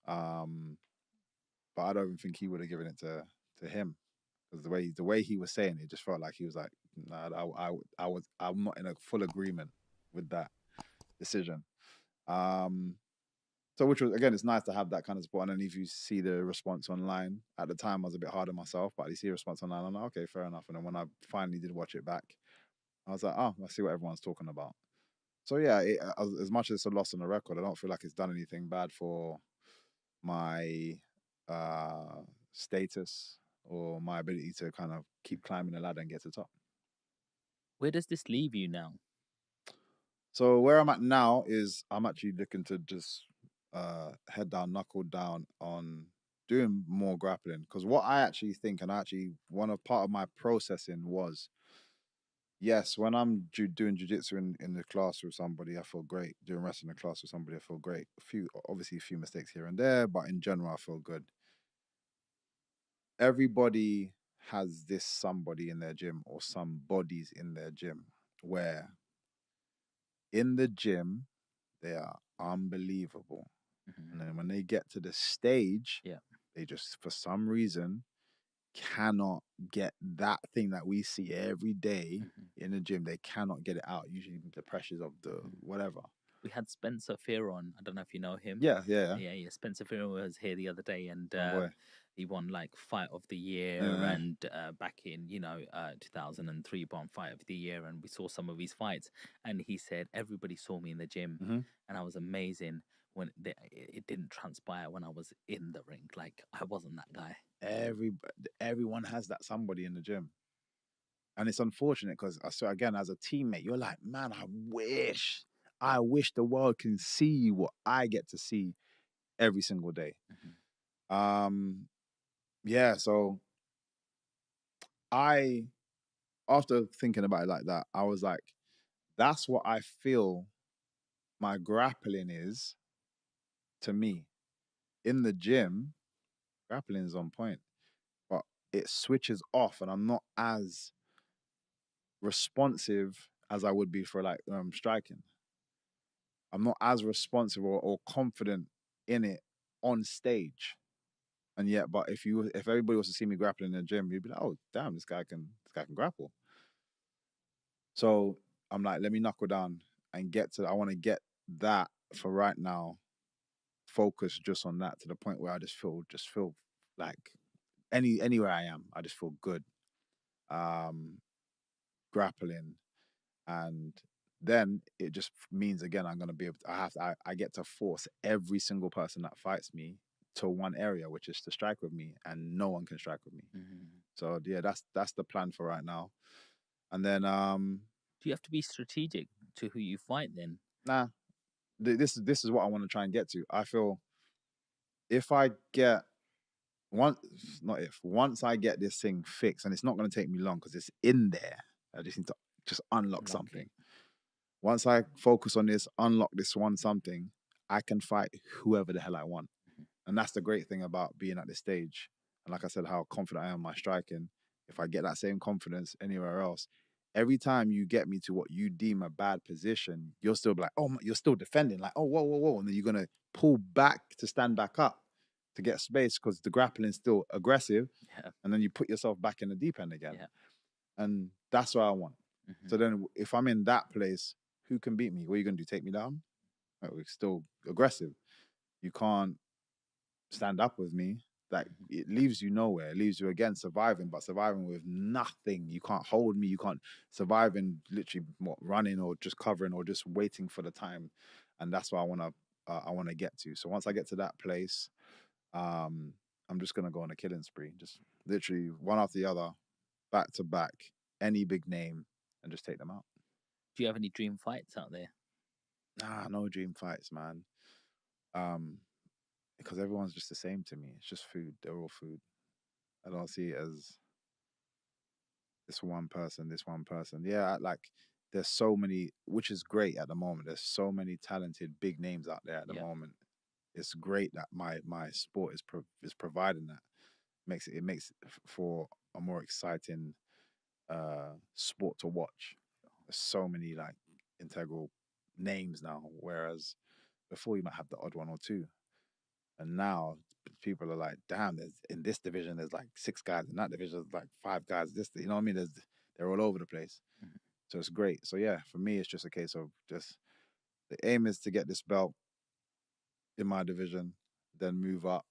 But I don't even think he would have given it to him, because the way he was saying it just felt like he was like, nah, I'm not in a full agreement with that decision. Um, so which was, again, it's nice to have that kind of support. And then if you see the response online, at the time I was a bit hard on myself, but you see the response online, I'm like, okay, fair enough. And then when I finally did watch it back, I was like, oh, I see what everyone's talking about. So yeah, as much as it's a loss on the record, I don't feel like it's done anything bad for my uh, status or my ability to kind of keep climbing the ladder and get to the top. Where does this leave you now? So where I'm at now is I'm actually looking to just head down, knuckle down on doing more grappling, because what I actually think, and actually one of part of my processing was, yes, when I'm doing jiu-jitsu in the class with somebody, I feel great. Doing wrestling in the class with somebody, I feel great. Obviously a few mistakes here and there, but in general I feel good. Everybody has this somebody in their gym or some bodies in their gym where in the gym they are unbelievable. And then when they get to the stage, Yeah. they just, for some reason, cannot get that thing that we see every day in the gym. They cannot get it out. Usually the pressures of the whatever. We had Spencer Fear on. I don't know if you know him. Yeah, yeah. Yeah. Spencer Fear was here the other day, and My boy. he won like Fight of the Year, Yeah. and back in 2003, won Fight of the Year, and we saw some of his fights, and he said everybody saw me in the gym, Mm-hmm. and I was amazing when it didn't transpire when I was in the ring. Like I wasn't that guy. Everyone has that somebody in the gym. And it's unfortunate because I saw, again, as a teammate, you're like, man, I wish the world can see what I get to see every single day. Um, yeah, so I, after thinking about it like that, I was like, that's what I feel my grappling is to me. In the gym, grappling is on point, but it switches off, and I'm not as responsive as I would be for like striking. I'm not as responsive or confident in it on stage. And yet, but if everybody was to see me grappling in the gym, you'd be like, oh damn, this guy can grapple. So I'm like, let me knuckle down and I want to get that for right now, focus just on that to the point where I just feel like anywhere I am, I just feel good. Um Grappling, and then it just means, again, I'm gonna be able to, I get to force every single person that fights me to one area, which is to strike with me, and no one can strike with me. So yeah, that's the plan for right now. And then Do you have to be strategic to who you fight then? nah, this is what I want to try and get to. I feel if I get once not if once I get this thing fixed, and it's not going to take me long because it's in there. I just need to just unlock Unlock it. something. Once I focus on this, unlock this one something, I can fight whoever the hell I want. And that's the great thing about being at this stage. And like I said, how confident I am in my striking. If I get that same confidence anywhere else, every time you get me to what you deem a bad position, you'll still be like, oh, you're still defending, like, oh, whoa, whoa, whoa. And then you're going to pull back to stand back up to get space because the grappling is still aggressive. Yeah. And then you put yourself back in the deep end again. Yeah. And that's what I want. So then if I'm in that place, who can beat me? What are you going to do? Take me down? Like, we're still aggressive. You can't stand up with me. Like, it leaves you nowhere. It leaves you, again, surviving, but surviving with nothing. You can't hold me. You can't survive in literally running or just covering or just waiting for the time. And that's what I want to get to. So once I get to that place, um, I'm just gonna go on a killing spree. Just literally one after the other, back to back, any big name, and just take them out. Do you have any dream fights out there? Nah, no dream fights, man. Um, because everyone's just the same to me. It's just food. They're all food. I don't see it as this one person, this one person. Yeah, like there's so many, which is great at the moment. There's so many talented big names out there at the Yeah. moment. It's great that my sport is providing that. Makes for a more exciting sport to watch. There's so many like integral names now, whereas before you might have the odd one or two. And now people are like, damn, there's in this division there's like 6 guys, in that division there's like 5 guys. This, you know what I mean? They're all over the place. Mhm. So it's great. So yeah, for me, it's just a case of just the aim is to get this belt in my division, then move up,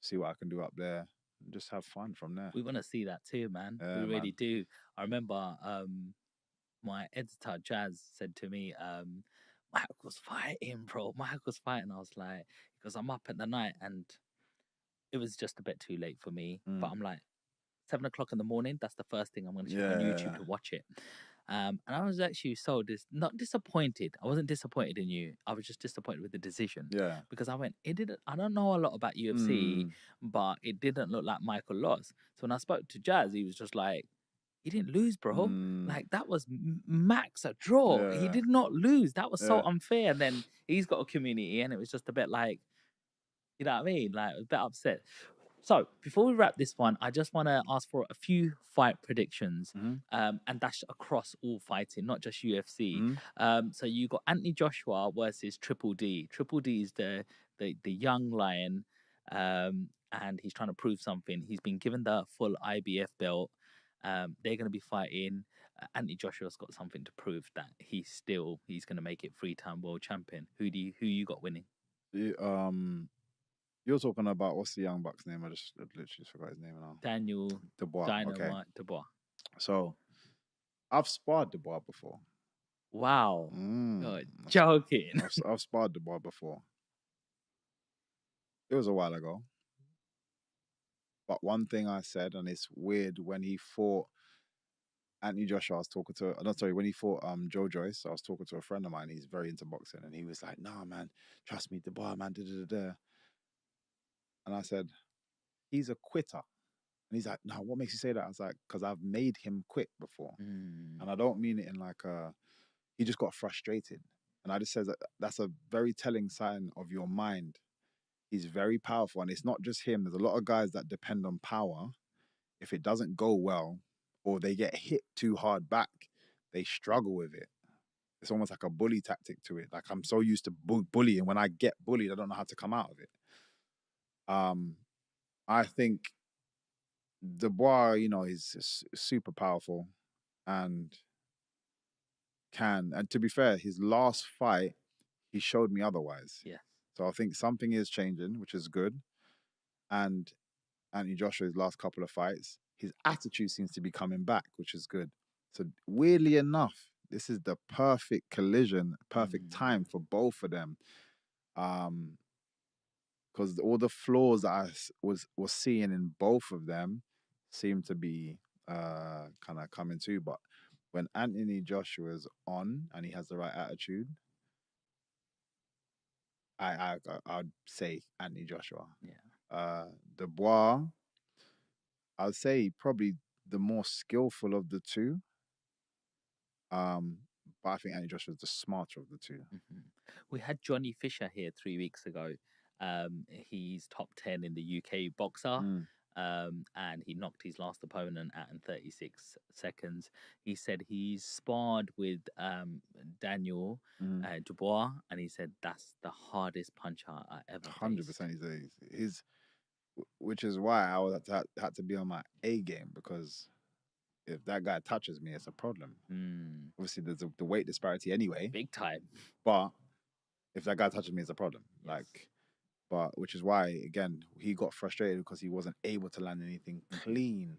see what I can do up there, and just have fun from there. We want to see that too, man. We Yeah, really man. do. I remember my editor Jazz said to me, Michael's fighting, bro. Michael's fighting. I was like, because I'm up at the night and it was just a bit too late for me. But Mm. I'm like, 7 o'clock in the morning, that's the first thing I'm going to check on YouTube Yeah, to watch it. And I was actually not disappointed. I wasn't disappointed in you. I was just disappointed with the decision yeah. because I went, it didn't. I don't know a lot about UFC, Mm. but it didn't look like Michael lost. So when I spoke to Jazz, he was just like, he didn't lose, bro. Mm. Like that was max a draw. He Yeah, did not lose. That was so yeah. unfair. And then he's got a community, and it was just a bit like, you know what I mean? Like a bit upset. So before we wrap this one, I just want to ask for a few fight predictions, Mm-hmm. and that's across all fighting, not just UFC. Mm-hmm. So you got Anthony Joshua versus Triple D. Triple D is the young lion, and he's trying to prove something. He's been given the full IBF belt. They're going to be fighting. Anthony Joshua's got something to prove that he's going to make it 3-time world champion. Who you got winning? You're talking about what's the young buck's name? I literally just forgot his name now. Daniel Dubois. Okay. Dynamite Dubois. So I've sparred Dubois before. Wow. Mm. You're joking. I've sparred Dubois before. It was a while ago. But one thing I said, and it's weird, when he fought Anthony Joshua, I was talking to, no, sorry, when he fought Joe Joyce, I was talking to a friend of mine. He's very into boxing, and he was like, "Nah, man, trust me, Dubois, man, da da da da." And I said, "He's a quitter." And he's like, "No, what makes you say that?" I was like, "Because I've made him quit before." And I don't mean it in like he just got frustrated. And I just says that that's a very telling sign of your mind. He's very powerful, and it's not just him. There's a lot of guys that depend on power. If it doesn't go well, or they get hit too hard back, they struggle with it. It's almost like a bully tactic to it. Like I'm so used to bullying. When I get bullied, I don't know how to come out of it. I think Dubois, is super powerful, and and to be fair, his last fight, he showed me otherwise. Yeah. So I think something is changing, which is good. And Anthony Joshua's last couple of fights, his attitude seems to be coming back, which is good. So weirdly enough, this is the perfect collision, perfect time for both of them. Because all the flaws that I was seeing in both of them seem to be kind of coming too. But when Anthony Joshua's on and he has the right attitude, I'd say Anthony Joshua. Yeah. Dubois, I'd say probably the more skillful of the two. But I think Anthony Joshua is the smarter of the 2. We had Johnny Fisher here 3 weeks ago. He's top 10 in the UK boxer. Mm. And he knocked his last opponent out in 36 seconds. He said he's sparred with Daniel Dubois, and he said that's the hardest puncher I ever 100%. He's which is why I was had to be on my A game, because if that guy touches me, it's a problem. Obviously, there's the weight disparity anyway. Big time. But if that guy touches me, it's a problem. Yes. But which is why, again, he got frustrated because he wasn't able to land anything clean,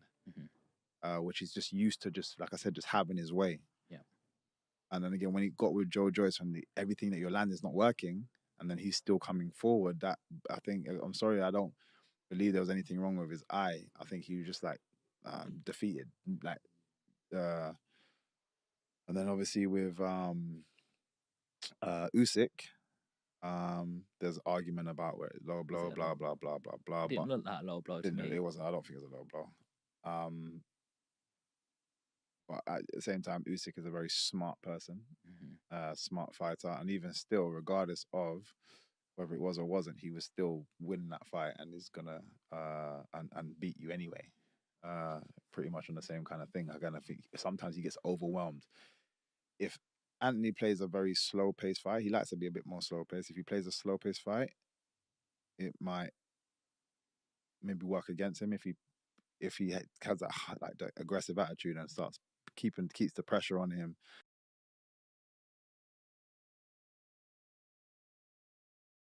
which he's just used to, just like I said, just having his way. Yeah. And then again, when he got with Joe Joyce, and everything that you're landing is not working, and then he's still coming forward, that I think, I'm sorry, I don't believe there was anything wrong with his eye. I think he was just like defeated, like. And then obviously with Usyk, there's argument about where low blow, blah blah blah blah blah. Didn't look like a low blow to me. It wasn't. I don't think it was a low blow. But at the same time, Usyk is a very smart person, smart fighter, and even still, regardless of whether it was or wasn't, he was still winning that fight, and is gonna and beat you anyway. Pretty much on the same kind of thing. Again, I think sometimes he gets overwhelmed. If Anthony plays a very slow paced fight, he likes to be a bit more slow paced. If he plays a slow paced fight, it might maybe work against him if he has that like the aggressive attitude and keeps the pressure on him.